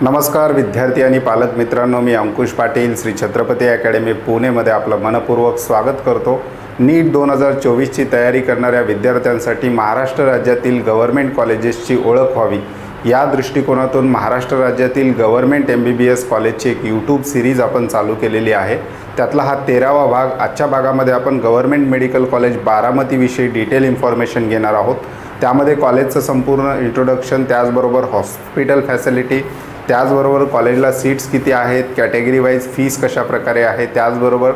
नमस्कार विद्यार्थी आणि पालक मित्रांनो, मी अंकुश पाटील श्री छत्रपती अकॅडमी पुणेमध्ये आपलं मनपूर्वक स्वागत करतो। नीट 2024ची तयारी करणाऱ्या विद्यार्थ्यांसाठी महाराष्ट्र राज्यातील गव्हर्नमेंट कॉलेजेसची ओळख व्हावी या दृष्टिकोनातून महाराष्ट्र राज्यातील गव्हर्नमेंट MBBS कॉलेजची एक यूट्यूब सिरीज आपण चालू केलेली आहे। त्यातला हा 13वा भाग। आजच्या भागामध्ये आपण गव्हर्नमेंट मेडिकल कॉलेज बारामती विषयी डिटेल इन्फॉर्मेशन घेणार आहोत। त्यामध्ये कॉलेजचं संपूर्ण इंट्रोडक्शन, त्याचबरोबर हॉस्पिटल फॅसिलिटी, त्याचबरोबर कॉलेजला सीट्स किती आहेत, कॅटेगरी वाईज फीस कशा प्रकारे आहे, त्याचबरोबर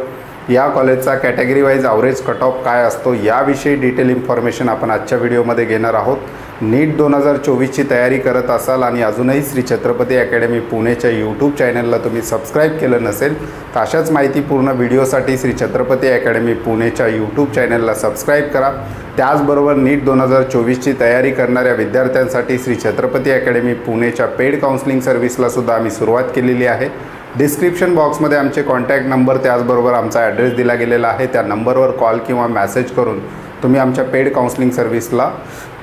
या कॉलेजचा category wise average cut of काय असतो याविषयी डिटेल इन्फॉर्मेशन आपण आजच्या व्हिडिओमध्ये घेणार आहोत। नीट 2024ची तयारी करत असाल आणि अजूनही श्री छत्रपती अकॅडमी पुणेच्या यूट्यूब चॅनलला तुम्ही सबस्क्राईब केलं नसेल तर अशाच माहितीपूर्ण व्हिडिओसाठी श्री छत्रपती अकॅडमी पुणेच्या यूट्यूब चॅनलला सबस्क्राईब करा। त्याचबरोबर नीट 2024ची तयारी करणाऱ्या विद्यार्थ्यांसाठी श्री छत्रपती अकॅडमी पुणेच्या पेड काउन्सिलिंग सर्व्हिसला सुद्धा आम्ही सुरुवात केलेली आहे। डिस्क्रिप्शन बॉक्समध्ये आमचे कॉन्टॅक्ट नंबर, त्याचबरोबर आमचा ॲड्रेस दिला गेलेला आहे। त्या नंबरवर कॉल किंवा मेसेज करून तुम्ही आमच्या पेड काउन्सिलिंग सर्व्हिसला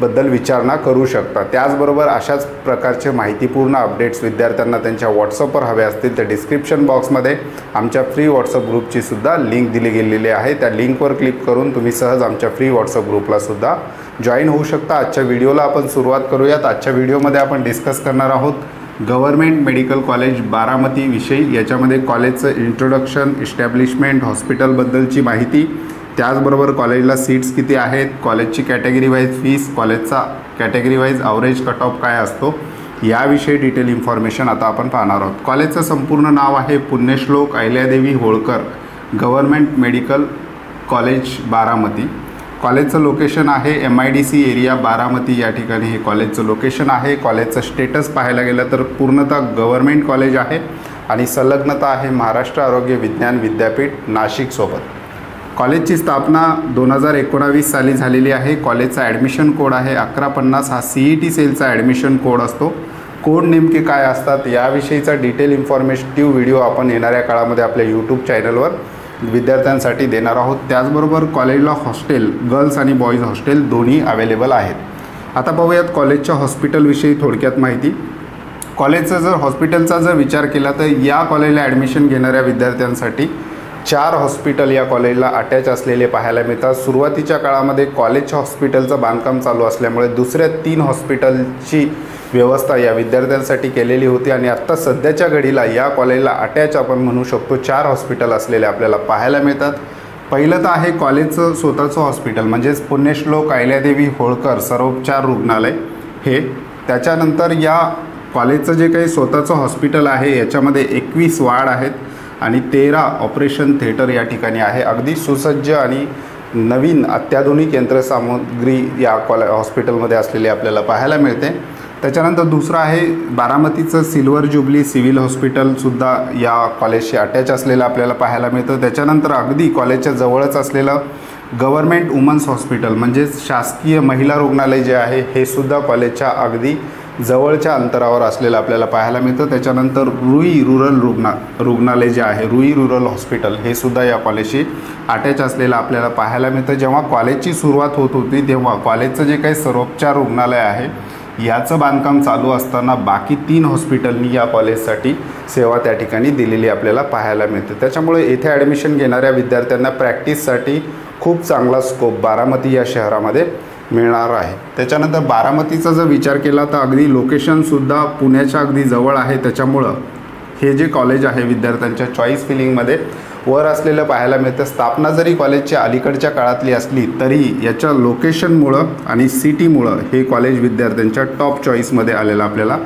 बद्दल विचारणा करू शकता। त्याचबरोबर अशाच प्रकारचे माहितीपूर्ण अपडेट्स विद्यार्थ्यांना त्यांच्या व्हॉट्सअपवर हवे असतील तर डिस्क्रिप्शन बॉक्समध्ये आमच्या फ्री व्हॉट्सअप ग्रुपची सुद्धा लिंक दिली गेलेली आहे। त्या लिंकवर क्लिक करून तुम्ही सहज आमच्या फ्री व्हॉट्सअप ग्रुपला सुद्धा जॉईन होऊ शकता। आजच्या व्हिडिओला आपण सुरुवात करूयात। आजच्या व्हिडिओमध्ये आपण डिस्कस करणार आहोत गव्हर्नमेंट मेडिकल कॉलेज बारामती विषयी। याच्यामध्ये कॉलेजचं इंट्रोडक्शन, इस्टॅब्लिशमेंट, हॉस्पिटलबद्दलची माहिती, त्याचबरोबर कॉलेजला सीट्स किती आहेत, कॉलेजची कॅटेगरी वाईज फीस, कॉलेजचा category wise average cut of काय असतो याविषयी डिटेल इन्फॉर्मेशन आता आपण पाहणार आहोत। कॉलेजचं संपूर्ण नाव आहे Punyashlok Ahilyadevi Holkar government medical college Baramati. कॉलेजचं लोकेशन आहे MIDC एरिया बारामती, या ठिकाणी हे कॉलेजचं लोकेशन आहे। कॉलेजचं स्टेटस पाहायला गेलं तर पूर्णतः गव्हर्नमेंट कॉलेज आहे आणि संलग्नता आहे महाराष्ट्र आरोग्य विज्ञान विद्यापीठ नाशिकसोबत। कॉलेजची स्थापना 2019 साली झालेली आहे। कॉलेजचा ॲडमिशन कोड आहे 1150। हा CET सेलचा ॲडमिशन कोड असतो। कोड नेमके काय असतात याविषयीचा डिटेल इन्फॉर्मेटिव्ह व्हिडिओ आपण येणाऱ्या काळामध्ये आपल्या यूट्यूब चॅनलवर विद्यार्थ्यांसाठी देणार आहोत। त्याचबरोबर कॉलेजला हॉस्टेल, गर्ल्स आणि बॉईज हॉस्टेल दोन्ही अवेलेबल आहेत। आता पाहूयात कॉलेजच्या हॉस्पिटलविषयी थोडक्यात माहिती। कॉलेजचा जर हॉस्पिटलचा जर विचार केला तर या कॉलेजला ॲडमिशन घेणाऱ्या विद्यार्थ्यांसाठी 4 हॉस्पिटल या कॉलेजला अटॅच असलेले पाहायला मिळतात। सुरुवातीच्या काळामध्ये कॉलेजच्या हॉस्पिटलचं बांधकाम चालू असल्यामुळे दुसऱ्या 3 हॉस्पिटलची व्यवस्था या विद्यार्थ्यांसाठी केलेली होती आणि आत्ता सध्याच्या घडीला या कॉलेजला अटॅच आपण म्हणू शकतो 4 हॉस्पिटल असलेले आपल्याला पाहायला मिळतात। पहिलं तर आहे कॉलेजचं स्वतःचं हॉस्पिटल, म्हणजेच पुण्यश्लोक अहिल्यादेवी होळकर सर्वोपचार रुग्णालय हे। त्याच्यानंतर या कॉलेजचं जे काही स्वतःचं हॉस्पिटल आहे याच्यामध्ये 21 वार्ड आहेत आणि 13 ऑपरेशन थिएटर या ठिकाणी आहे। अगदी सुसज्ज आणि नवीन अत्याधुनिक यंत्रसामुग्री या हॉस्पिटलमध्ये असलेली आपल्याला पाहायला मिळते। त्याच्यानंतर दुसरं आहे बारामतीचं सिल्वर ज्युबली सिव्हिल हॉस्पिटलसुद्धा या कॉलेजशी अटॅच असलेलं आपल्याला पाहायला मिळतं। त्याच्यानंतर अगदी कॉलेजच्या जवळच असलेलं गव्हर्नमेंट वुमन्स हॉस्पिटल म्हणजेच शासकीय महिला रुग्णालय जे आहे हे सुद्धा कॉलेजच्या अगदी जवळच्या अंतरावर असलेलं आपल्याला पाहायला मिळतं। त्याच्यानंतर रुई रुरल रुग्णालय जे आहे, रुई रुरल हॉस्पिटल हे सुद्धा या कॉलेजशी अटॅच असलेलं आपल्याला पाहायला मिळतं। जेव्हा कॉलेजची सुरुवात होत होती तेव्हा कॉलेजचं जे काही सर्वोपचार रुग्णालय आहे याचं बांधकाम चालू असताना बाकी 3 हॉस्पिटलनी या कॉलेजसाठी सेवा त्या ठिकाणी दिलेली आपल्याला पाहायला मिळते। त्याच्यामुळे येथे ॲडमिशन घेणाऱ्या विद्यार्थ्यांना प्रॅक्टिससाठी खूप चांगला स्कोप बारामती या शहरामध्ये मिळणार आहे। त्याच्यानंतर बारामतीचा जर विचार केला तर अगदी लोकेशनसुद्धा पुण्याच्या अगदी जवळ आहे। त्याच्यामुळं हे जे कॉलेज आहे विद्यार्थ्यांच्या चॉईस फिलिंगमध्ये वर असलेलं पाहायला मिळतं। स्थापना जरी कॉलेजच्या अलीकडच्या काळातली असली तरी याच्या लोकेशनमुळं आणि सिटीमुळं हे कॉलेज विद्यार्थ्यांच्या टॉप चॉईसमध्ये आलेलं आपल्याला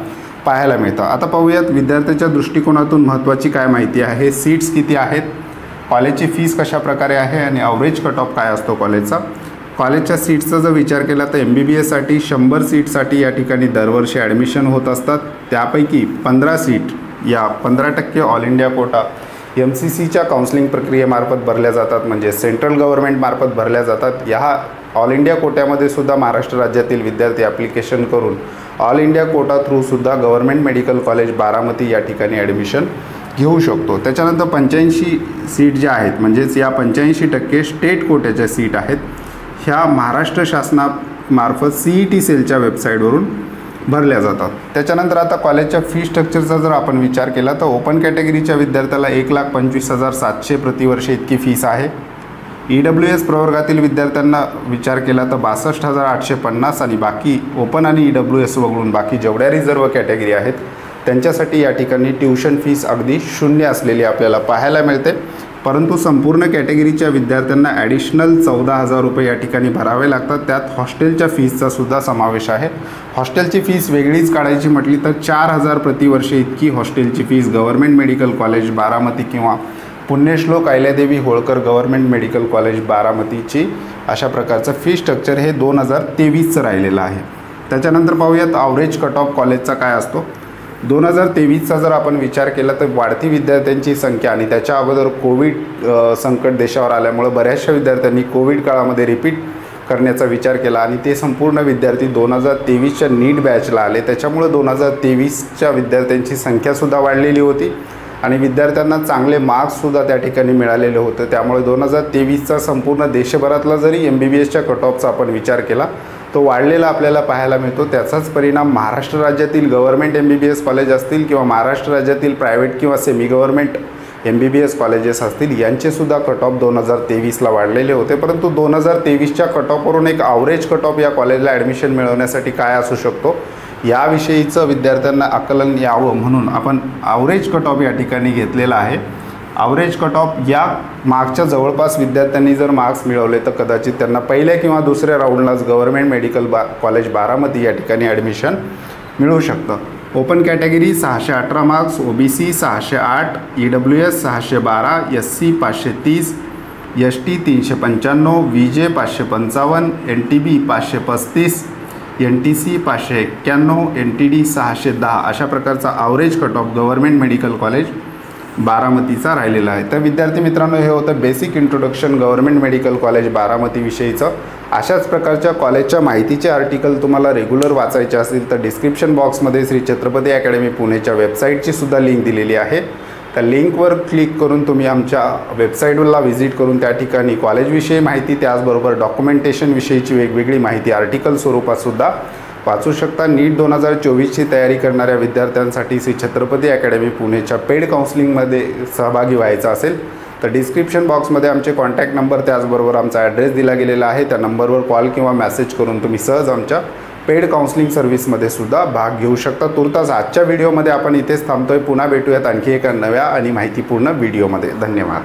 पाहायला मिळतं। आता पाहूयात विद्यार्थ्याच्या दृष्टिकोनातून महत्त्वाची काय माहिती आहे। सीट्स किती आहेत, कॉलेजची फीस कशा प्रकारे आहे आणि ॲव्हरेज कट ऑफ काय असतो कॉलेजचा। कॉलेजच्या सीट्सचा जर विचार केला तर MBBSसाठी 100 सीटसाठी या ठिकाणी दरवर्षी ॲडमिशन होत असतात। त्यापैकी 15 सीट या 15% ऑल इंडिया कोटा MCCच्या काउन्सिलिंग प्रक्रियेमार्फत भरल्या जातात, म्हणजे सेंट्रल गव्हर्नमेंटमार्फत भरल्या जातात। या ऑल इंडिया कोट्यामध्ये सुद्धा महाराष्ट्र राज्यातील विद्यार्थी ॲप्लिकेशन करून ऑल इंडिया कोटा थ्रूसुद्धा गव्हर्नमेंट मेडिकल कॉलेज बारामती या ठिकाणी ॲडमिशन घेऊ शकतो। त्याच्यानंतर 85 सीट ज्या आहेत, म्हणजेच या 85% स्टेट कोट्याच्या सीट आहेत, ह्या महाराष्ट्र शासनामार्फत CET सेलच्या वेबसाईटवरून भरल्या जातात। त्याच्यानंतर आता कॉलेजच्या फी स्ट्रक्चरचा जर आपण विचार केला तर ओपन कॅटेगरीच्या विद्यार्थ्याला 1,25,700 प्रतिवर्ष इतकी फीस आहे। EWS प्रवर्गातील विद्यार्थ्यांना विचार केला तर 62,850 आणि बाकी ओपन आणि EWS वगळून बाकी जेवढ्या रिझर्व कॅटेगरी आहेत त्यांच्यासाठी या ठिकाणी ट्यूशन फीस अगदी शून्य असलेली आपल्याला पाहायला मिळते। परंतु संपूर्ण कॅटेगरीच्या विद्यार्थ्यांना ॲडिशनल 14,000 रुपये या ठिकाणी भरावे लागतात। त्यात हॉस्टेलच्या फीसचा सुद्धा समावेश आहे। हॉस्टेलची फीस वेगळीच काढायची म्हटली तर 4,000 प्रतिवर्ष इतकी हॉस्टेलची fees government medical college Baramati किंवा Punyashlok Ahilyadevi Holkar government medical college बारामतीची अशा प्रकारचं फी स्ट्रक्चर हे 2023चं राहिलेलं आहे। त्याच्यानंतर पाहूयात ॲव्हरेज कट ऑफ कॉलेजचा काय असतो। 2023चा जर आपण विचार केला तर वाढती विद्यार्थ्यांची संख्या आणि त्याच्या अगोदर कोविड संकट देशावर आल्यामुळे बऱ्याचशा विद्यार्थ्यांनी कोविड काळामध्ये रिपीट करण्याचा विचार केला आणि ते संपूर्ण विद्यार्थी 2023च्या नीट बॅचला आले। त्याच्यामुळे 2023च्या विद्यार्थ्यांची संख्यासुद्धा वाढलेली होती आणि विद्यार्थ्यांना चांगले मार्क्ससुद्धा त्या ठिकाणी मिळालेले होते। त्यामुळे 2023चा संपूर्ण देशभरातला जरी MBBSच्या कट ऑफचा आपण विचार केला तो वाढलेला आपल्याला पाहायला मिळतो। त्याचाच परिणाम महाराष्ट्र राज्यातील गव्हर्नमेंट MBBS कॉलेज असतील किंवा महाराष्ट्र राज्यातील प्रायव्हेट किंवा सेमी गव्हर्नमेंट MBBS कॉलेजेस असतील यांचेसुद्धा कट ऑफ 2023ला वाढलेले होते। परंतु 2023च्या कट ऑफवरून एक ॲव्हरेज कट ऑफ या कॉलेजला ॲडमिशन मिळवण्यासाठी काय असू शकतो याविषयीचं विद्यार्थ्यांना आकलन यावं म्हणून आपण ॲव्हरेज कट ऑफ या ठिकाणी घेतलेला आहे। ॲव्हरेज कट ऑफ या मागच्या जवळपास विद्यार्थ्यांनी जर मार्क्स मिळवले तर कदाचित त्यांना पहिल्या किंवा दुसऱ्या राऊंडलाच गव्हर्नमेंट मेडिकल कॉलेज बारामती या ठिकाणी ॲडमिशन मिळू शकतं। Open category 618 marks, OBC 608, EWS 612, SC 530, ST 395, VJ 555, NTB 535, NTC 591, NTD 610 अशा प्रकारचा average cut off government medical college बारामतीचा राहिलेला आहे। तर विद्यार्थी मित्रांनो हे होतं basic introduction government medical college बारामतीविषयीचं। अशाच प्रकारच्या कॉलेजच्या माहितीचे आर्टिकल तुम्हाला रेग्युलर वाचायचे असतील तर डिस्क्रिप्शन बॉक्समध्ये श्री छत्रपती अकॅडमी पुणेच्या वेबसाईटची सुद्धा लिंक दिलेली आहे। त्या लिंकवर क्लिक करून तुम्ही आमच्या वेबसाईटला व्हिजिट करून त्या ठिकाणी कॉलेजविषयी माहिती त्याचबरोबर डॉक्युमेंटेशनविषयीची वेगवेगळी माहिती आर्टिकल स्वरूपातसुद्धा वाचू शकता। नीट 2024ची तयारी करणाऱ्या विद्यार्थ्यांसाठी श्री छत्रपती अकॅडमी पुणेच्या पेड काउन्सिलिंगमध्ये सहभागी व्हायचं असेल तर डिस्क्रिप्शन बॉक्समध्ये आमचे कॉन्टॅक्ट नंबर त्याचबरोबर आमचा ॲड्रेस दिला गेलेला आहे। त्या नंबरवर कॉल किंवा मेसेज करून तुम्ही सहज आमच्या पेड काउन्सिलिंग सर्व्हिसमध्ये सुद्धा भाग घेऊ शकता। तुर्तास आजच्या व्हिडिओमध्ये आपण इथेच थांबतोय। पुन्हा भेटूयात आणखी एका नव्या आणि माहितीपूर्ण व्हिडिओमध्ये। धन्यवाद।